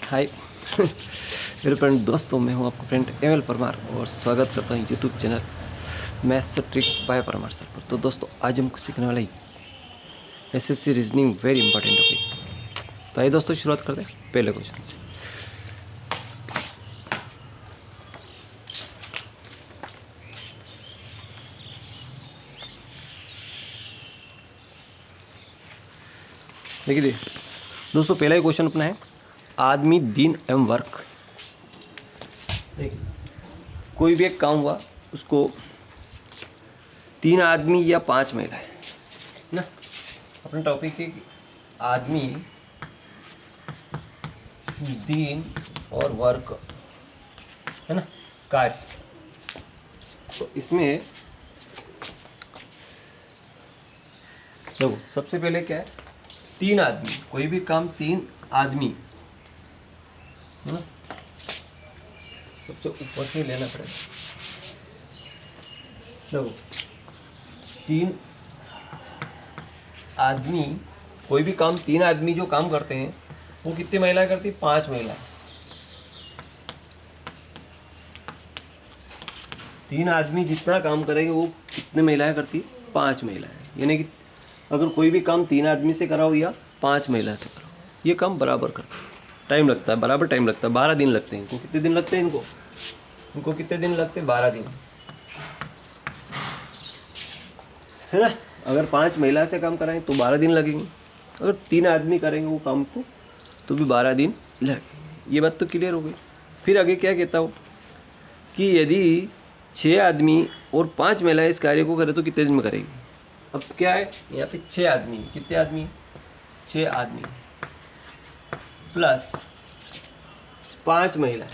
हाय मेरे फ्रेंड दोस्तों, मैं हूं आपका फ्रेंड एमएल परमार और स्वागत करता हूं YouTube channel maths trick bye Parmar sir पर। तो दोस्तों, आज हम सीखने वाले SSC reasoning very important topic. तो आइए दोस्तों, शुरुआत करते हैं पहले क्वेश्चन से। देखिए दोस्तों, पहला ही क्वेश्चन अपना है आदमी, दिन एवं वर्क। देखिए, कोई भी एक काम हुआ, उसको 3 आदमी या 5 महिलाएं ना। अपना टॉपिक है कि आदमी, दिन और वर्क है ना, कार्य। तो इसमें देखो, सबसे पहले क्या है, 3 आदमी, कोई भी काम 3 आदमी है ना, सबसे ऊपर से लेना पड़ेगा। देखो, 3 आदमी, कोई भी काम 3 आदमी जो काम करते हैं वो कितनी महिलाएं करती? 5 महिलाएं। 3 आदमी जितना काम करेंगे वो कितने महिलाएं करती? 5 महिलाएं। यानी कि अगर कोई भी काम 3 आदमी से कराओ या 5 महिला से कराओ, ये काम बराबर करता है। टाइम लगता है, बराबर टाइम लगता है। 12 दिन लगते हैं इनको। कितने दिन लगते हैं इनको कितने दिन लगते हैं? 12 दिन, है ना। अगर 5 महिला से काम कराएं तो 12 दिन लगेंगे। अगर 3 आदमी करेंगे वो काम को तो भी 12 दिन लगेंगे। ये बात तो क्लियर हो गई। फिर आगे क्या कहता हूँ कि यदि 6 आदमी और 5 महिलाएं इस कार्य को करें तो कितने दिन में करेगी? अब क्या है, यहाँ पे 6 आदमी, कितने आदमी? 6 आदमी प्लस 5 महिलाएं।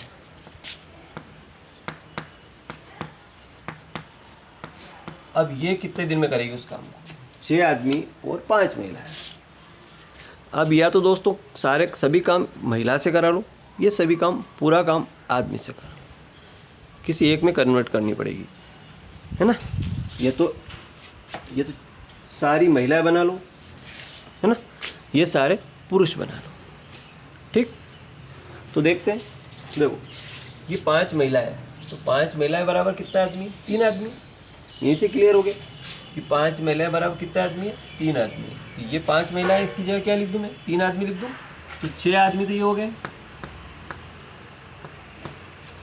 अब ये कितने दिन में करेगी उस काम को? 6 आदमी और 5 महिलाएं। अब या तो दोस्तों सभी काम महिला से करा लो, ये सभी काम, पूरा काम आदमी से करा लो। किसी एक में कन्वर्ट करनी पड़ेगी, है ना। ये तो सारी महिलाएं बना लो, है ना, ये सारे पुरुष बना लो। ठीक, तो देखते हैं। देखो, ये 5 महिलाएं हैं, तो 5 महिलाएं बराबर कितना आदमी? 3 आदमी। यहीं से क्लियर हो गया कि 5 महिलाएं बराबर कितना आदमी है? 3 आदमी है। तो ये 5 महिलाएं, इसकी जगह क्या लिख दूं मैं? 3 आदमी लिख दूं। तो 6 आदमी तो ये हो गए।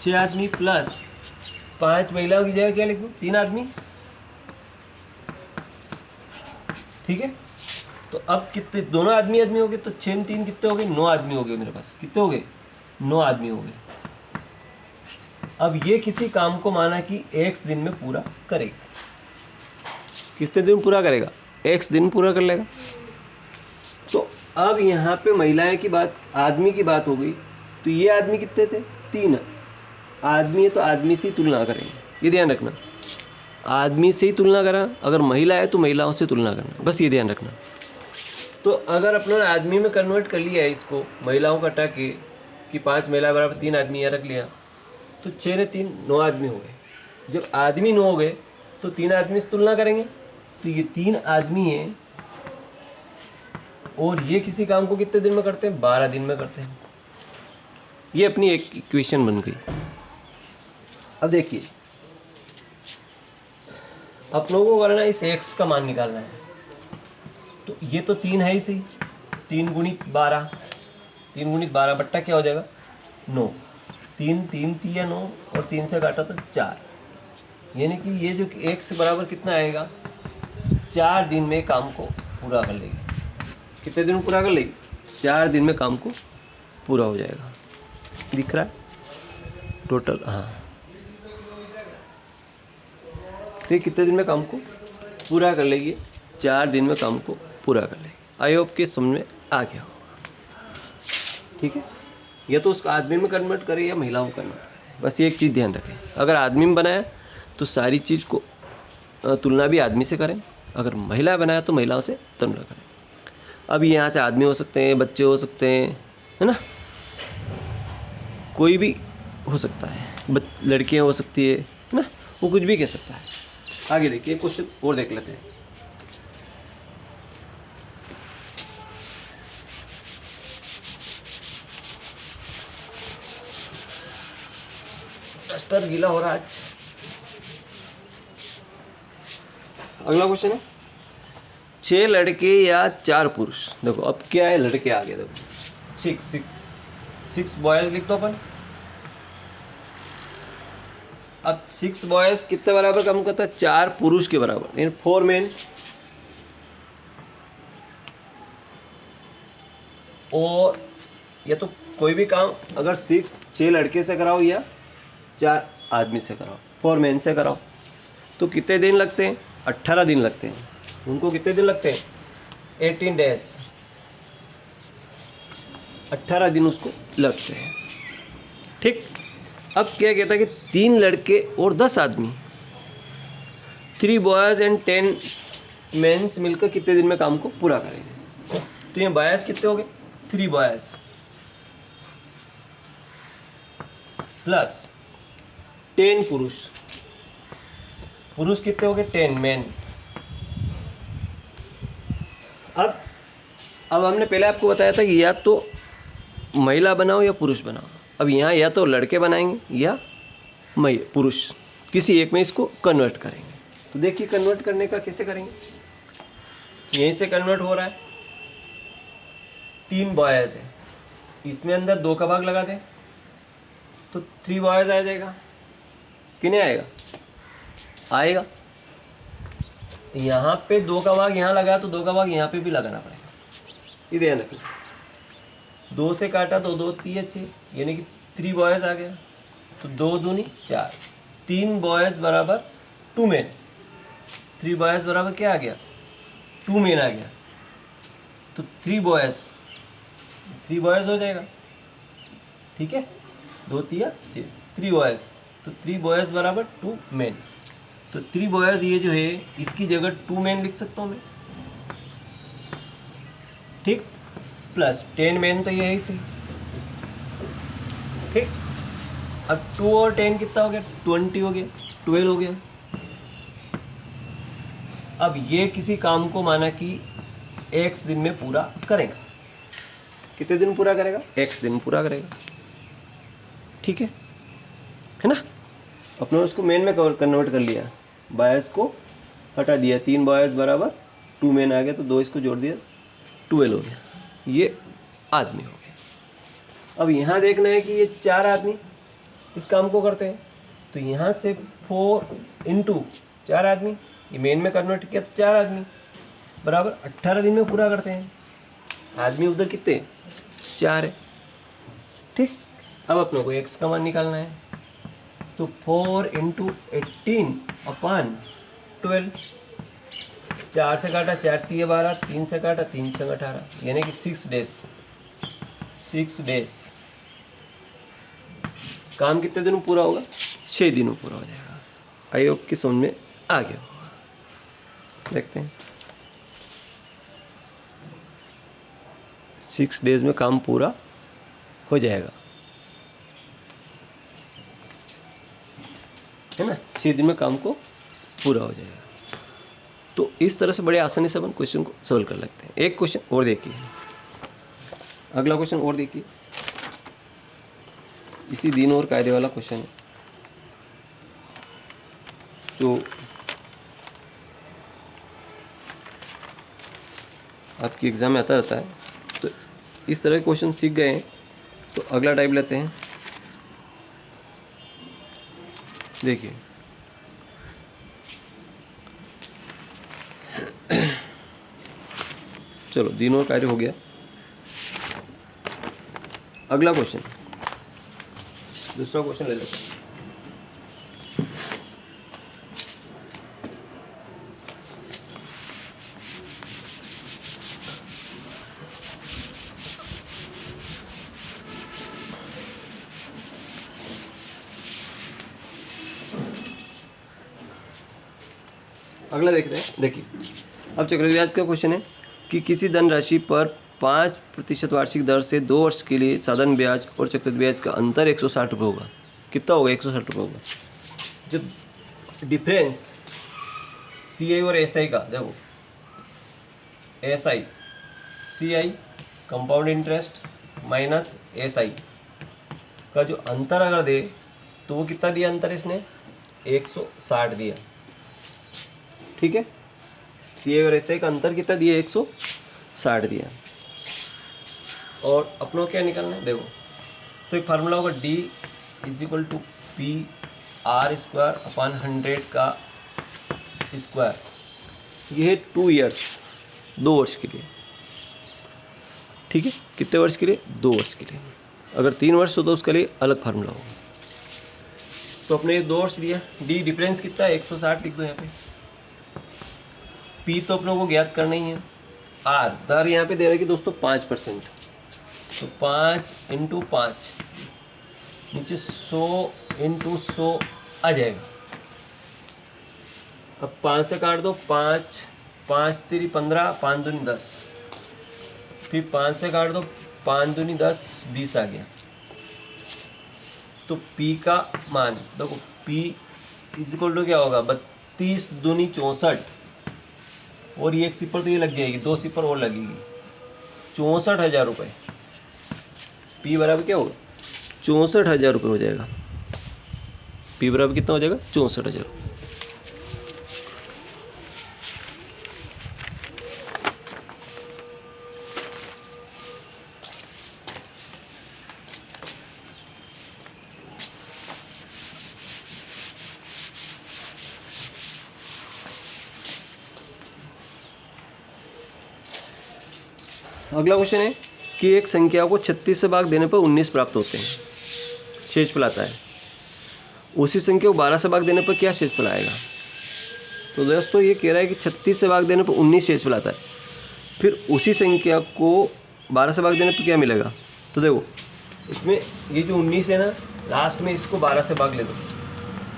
6 आदमी प्लस 5 महिलाओं की जगह क्या लिख दूं? 3 आदमी। ठीक है, तो अब कितने? दोनों आदमी हो गए, तो 6 3 कितने हो गए? 9 आदमी हो गए मेरे पास। कितने हो गए? 9 आदमी हो गए। अब ये किसी काम को माना कि x दिन में पूरा करेगा। कितने दिन पूरा करेगा? x दिन पूरा कर लेगा। तो अब यहाँ पे महिलाएं की बात, आदमी की बात हो गई। तो ये आदमी कितने थे? 3 आदमी है, तो आदमी से ही तुलना करेंगे। ये ध्यान रखना, आदमी से ही तुलना करा। अगर महिला है तो महिलाओं से तुलना करना, बस ये ध्यान रखना। तो अगर अपने आदमी में कन्वर्ट कर लिया है इसको, महिलाओं का हटा के, कि 5 महिला बराबर 3 आदमी यहाँ रख लिया, तो 6 ने 3 9 आदमी हो गए। जब आदमी 9 हो गए तो 3 आदमी से तुलना करेंगे। तो ये 3 आदमी है और ये किसी काम को कितने दिन में करते हैं? 12 दिन में करते हैं। ये अपनी एक इक्वेशन बन गई। अब देखिए, अपनों को करना इस x का मान निकालना है। तो ये तो 3 है ही सही, 3 गुणित 12, 3 गुणित 12 बट्टा क्या हो जाएगा? 9। 3 3 3 9 और 3 से काटा तो 4। यानी कि ये जो x बराबर कितना आएगा? 4 दिन में काम को पूरा कर लेगी। कितने दिन में पूरा कर लेगी? 4 दिन में काम को पूरा हो जाएगा। दिख रहा है टोटल? हाँ, तो कितने दिन में काम को पूरा कर लेगी? 4 दिन में काम को पूरा कर लेगी। आई होप के समझ में आ गया होगा। ठीक है, या तो उसको आदमी में कन्वर्ट करें या महिलाओं में कन्वर्ट करें, बस ये एक चीज़ ध्यान रखें। अगर आदमी में बनाया तो सारी चीज़ को तुलना भी आदमी से करें। अगर महिला बनाया तो महिलाओं से तुलना करें। अब यहाँ से आदमी हो सकते हैं, बच्चे हो सकते हैं, है ना, कोई भी हो सकता है, लड़कियाँ हो सकती है ना, वो कुछ भी कह सकता है। आगे देखिए, क्वेश्चन और देख लेते हैं। डस्टर गीला हो रहा है आज। अगला क्वेश्चन है 6 लड़के या 4 पुरुष। देखो अब क्या है, लड़के आ गए। देखो 6 बॉयज लिख दो अपन। अब 6 बॉयज कितने बराबर काम करता है, 4 पुरुष के बराबर, यानी 4 मेन। और या तो कोई भी काम अगर 6 लड़के से कराओ या 4 आदमी से कराओ, 4 मेन से कराओ, तो कितने दिन लगते हैं, 18 दिन लगते हैं। उनको कितने दिन लगते हैं, 18 डेज, 18 दिन उसको लगते हैं। ठीक। अब क्या कहता है कि 3 लड़के और 10 आदमी, 3 बॉयज़ एंड 10 मेंस मिलकर कितने दिन में काम को पूरा करेंगे। तो ये बॉयज़ कितने हो गए, 3 बॉयज़ प्लस 10 पुरुष, पुरुष कितने हो गए, 10 मेन। अब हमने पहले आपको बताया था कि या तो महिला बनाओ या पुरुष बनाओ। अब यहाँ या तो लड़के बनाएंगे या पुरुष, किसी एक में इसको कन्वर्ट करेंगे। तो देखिए कन्वर्ट करने का कैसे करेंगे, यहीं से कन्वर्ट हो रहा है। 3 बॉयज़ है, इसमें अंदर 2 का भाग लगा दें तो 3 बॉयज़ आ जाएगा कि नहीं आएगा, आएगा। यहाँ पे 2 का भाग यहाँ लगा तो 2 का भाग यहाँ पे भी लगाना पड़ेगा, ये ध्यान रखिए। 2 से काटा तो 2 3 6, यानी कि 3 बॉयज़ आ गया। तो 2 दूनी 4, 3 बॉयज़ बराबर 2 मेन, 3 बॉयज़ बराबर क्या आ गया, 2 मेन आ गया। तो 3 बॉयज़ हो जाएगा। ठीक है, 2 3 6, 3 बॉयज़, तो 3 बॉयज़ बराबर 2 मेन। तो 3 बॉयज़ ये जो है इसकी जगह 2 मेन लिख सकता हूँ मैं। ठीक, प्लस 10 मेन तो ये है इसी। ठीक, अब 2 और 10 कितना हो गया, 20 हो गया, 12 हो गया। अब ये किसी काम को माना कि x दिन में पूरा करेगा। कितने दिन पूरा करेगा, x दिन पूरा करेगा। ठीक है ना। अपने उसको मेन में कन्वर्ट कर लिया, बॉयज़ को हटा दिया, 3 बॉयज़ बराबर 2 मेन आ गया, तो 2 इसको जोड़ दिया, 12 हो गया। ये आदमी हो गए। अब यहाँ देखना है कि ये 4 आदमी इस काम को करते हैं, तो यहाँ से 4 इंटू 4 आदमी, ये मेन में कन्वर्ट किया तो 4 आदमी बराबर 18 दिन में पूरा करते हैं। आदमी उधर कितने, 4 है। ठीक, अब अपनों को x का मान निकालना है, तो 4 इंटू 18/12, 4 से काटा 4 3 12, 3 से काटा 3 6 18, यानी कि 6 डेज। काम कितने दिनों पूरा होगा, 6 दिनों पूरा हो जाएगा। आई होप की समझ में आ गया होगा। देखते हैं 6 डेज में काम पूरा हो जाएगा, है ना। 6 दिन में काम को पूरा हो जाएगा। तो इस तरह से बड़े आसानी से अपन क्वेश्चन को सॉल्व कर लेते हैं। एक क्वेश्चन और देखिए, अगला क्वेश्चन और देखिए, इसी दिन और कायदे वाला क्वेश्चन है जो आपकी एग्ज़ाम में आता रहता है। तो इस तरह के क्वेश्चन सीख गए हैं, तो अगला टाइप लेते हैं। देखिए चलो दिन और कार्य हो गया। अगला क्वेश्चन, दूसरा क्वेश्चन ले लेते हैं। अगला देखते हैं। देखिए अब चक्रवृद्धि ब्याज का क्वेश्चन है कि किसी धनराशि पर 5% वार्षिक दर से 2 वर्ष के लिए साधारण ब्याज और चक्रवृद्धि ब्याज का अंतर 160 रुपये होगा। कितना होगा, 160 रुपये होगा। जब डिफरेंस CI और SI का, देखो SI CI compound interest minus SI का जो अंतर अगर दे तो वो कितना दिया अंतर इसने, 160 दिया। ठीक है, सी और एस का अंतर कितना दिया, 160 दिया। और अपनों क्या निकालना है, देखो तो एक फार्मूला होगा D = PR²/100 का स्क्वायर। ये है 2 ईयर्स, 2 वर्ष के लिए। ठीक है, कितने वर्ष के लिए, 2 वर्ष के लिए। अगर 3 वर्ष हो तो उसके लिए अलग फार्मूला होगा। तो अपने ये 2 वर्ष दिया। डी डिफरेंस कितना है, 160 लिख दो यहाँ पे। पी तो अपनों को ज्ञात करना ही है। आर दर यहाँ पे दे रहा है कि दोस्तों 5%, तो 5 × 5 नीचे 100 × 100 आ जाएगा। अब 5 से काट दो, 5 5 3 15, 5 दूनी 10, फिर 5 से काट दो, 5 दूनी 10, 20 आ गया। तो P का मान देखो, P = क्या होगा, 32 दूनी 64, और ये एक सिपर तो ये लग जाएगी, 2 सिपर और लगेगी, 64,000 रुपये। P बराबर क्या होगा, 64,000 रुपये हो जाएगा। P बराबर कितना हो जाएगा, 64,000। अगला क्वेश्चन है कि एक संख्या को 36 से भाग देने पर 19 प्राप्त होते हैं, शेषफल आता है। उसी संख्या को 12 से भाग देने पर क्या शेषफल आएगा। तो दोस्तों ये कह रहा है कि 36 से भाग देने पर 19 शेषफल आता है, फिर उसी संख्या को 12 से भाग देने पर क्या मिलेगा। तो देखो इसमें ये जो 19 है ना, लास्ट में इसको 12 से भाग ले दो,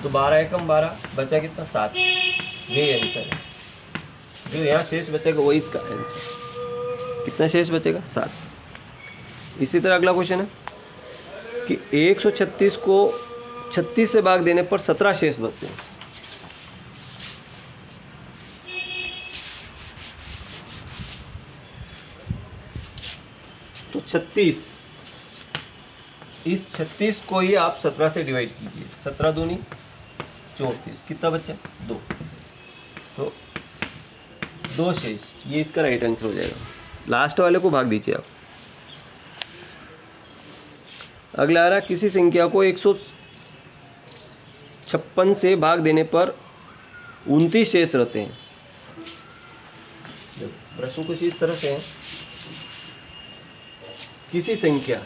तो 12 एकम 12, बचा कितना, 7। यही आंसर है, जो यहाँ शेष बचेगा वही इसका आंसर। कितना शेष बचेगा, 7। इसी तरह अगला क्वेश्चन है कि 136 को 36 से भाग देने पर 17 शेष बचते हैं। तो 36, इस 36 को ही आप 17 से डिवाइड कीजिए, 17 दूनी 34, कितना बच्चा, 2। तो 2 शेष, ये इसका राइट आंसर हो जाएगा। लास्ट वाले को भाग दीजिए आप। अगला आ रहा, किसी संख्या को 156 से भाग देने पर 29 शेष रहते हैं। प्रश्न कुछ इस तरह से है, किसी संख्या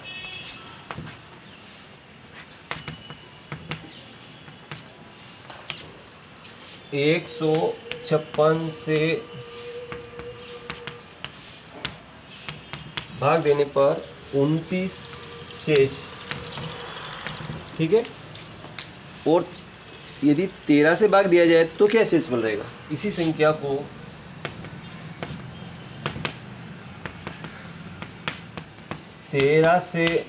156 से भाग देने पर 29 शेष, ठीक है। और यदि 13 से भाग दिया जाए तो क्या शेषफल रहेगा। इसी संख्या को 13 से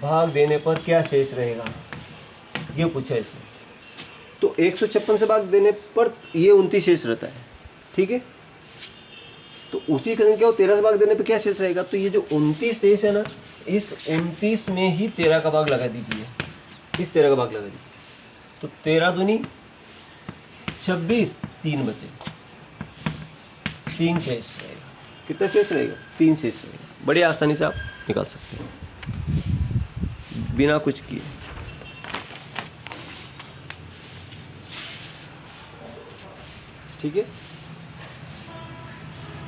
भाग देने पर क्या शेष रहेगा, ये पूछा इसमें। तो 156 से भाग देने पर ये 29 शेष रहता है, ठीक है। तो उसी संख्या को 13 से भाग देने पर क्या शेष रहेगा। तो ये जो 29 शेष है ना, इस 29 में ही 13 का भाग लगा दीजिए, इस 13 का भाग लगा दीजिए। तो 13 दूनी 26, 3 बचे, 3 शेष रहेगा। कितना शेष रहेगा, 3 शेष रहेगा। बड़ी आसानी से आप निकाल सकते हैं बिना कुछ किए। ठीक है,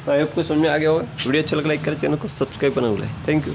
तो आई होप को समझ में आ गया होगा। वीडियो अच्छा लगा लाइक करें, चैनल को सब्सक्राइब करना भूलें। Thank you.